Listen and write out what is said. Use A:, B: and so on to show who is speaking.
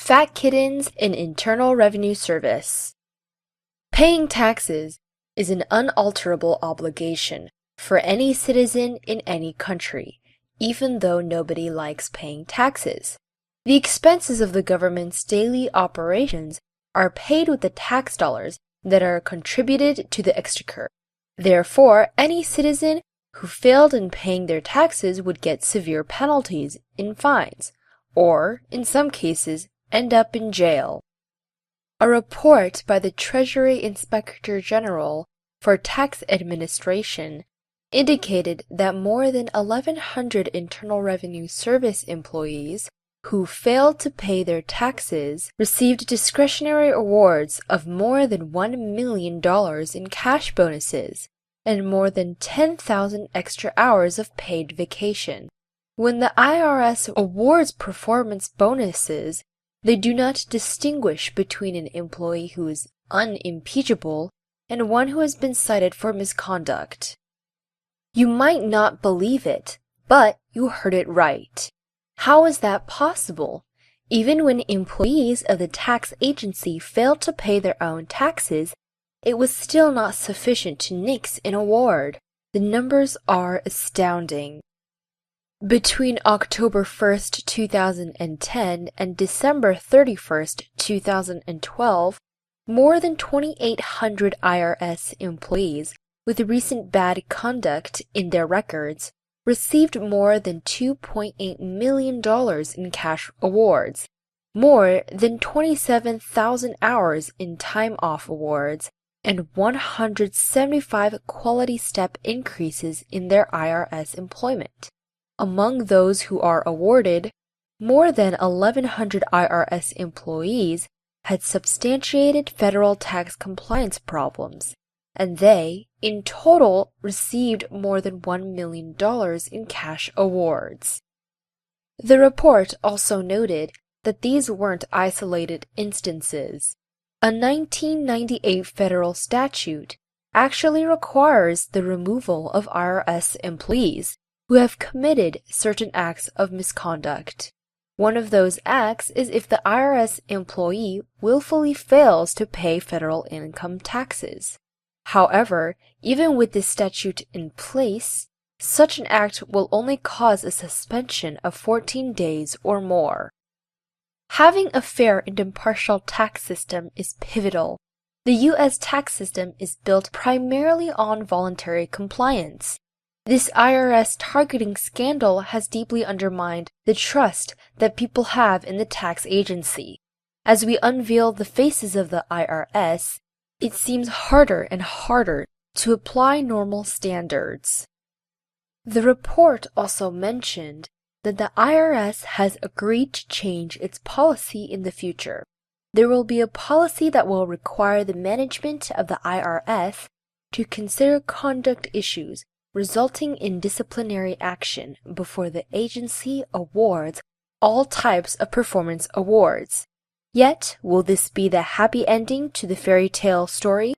A: Fat Kittens in Internal Revenue Service. Paying taxes is an unalterable obligation for any citizen in any country, even though nobody likes paying taxes. The expenses of the government's daily operations are paid with the tax dollars that are contributed to the exchequer. Therefore, any citizen who failed in paying their taxes would get severe penalties in fines, or, in some cases, end up in jail. A report by the Treasury Inspector General for Tax Administration indicated that more than 1,100 Internal Revenue Service employees who failed to pay their taxes received discretionary awards of more than $1 million in cash bonuses and more than 10,000 extra hours of paid vacation. When the IRS awards performance bonuses, they do not distinguish between an employee who is unimpeachable and one who has been cited for misconduct. You might not believe it, but you heard it right. How is that possible? Even when employees of the tax agency failed to pay their own taxes, it was still not sufficient to nix an award. The numbers are astounding. Between October 1st, 2010 and December 31st, 2012, more than 2,800 IRS employees with recent bad conduct in their records received more than $2.8 million in cash awards, more than 27,000 hours in time-off awards, and 175 quality step increases in their IRS employment. Among those who are awarded, more than 1,100 IRS employees had substantiated federal tax compliance problems, and they, in total, received more than $1 million in cash awards. The report also noted that these weren't isolated instances. A 1998 federal statute actually requires the removal of IRS employees who have committed certain acts of misconduct. One of those acts is if the IRS employee willfully fails to pay federal income taxes. However, even with this statute in place, such an act will only cause a suspension of 14 days or more. Having a fair and impartial tax system is pivotal. The U.S. tax system is built primarily on voluntary compliance. This IRS targeting scandal has deeply undermined the trust that people have in the tax agency. As we unveil the faces of the IRS, it seems harder and harder to apply normal standards. The report also mentioned that the IRS has agreed to change its policy in the future. There will be a policy that will require the management of the IRS to consider conduct issues resulting in disciplinary action before the agency awards all types of performance awards. Yet, will this be the happy ending to the fairy tale story?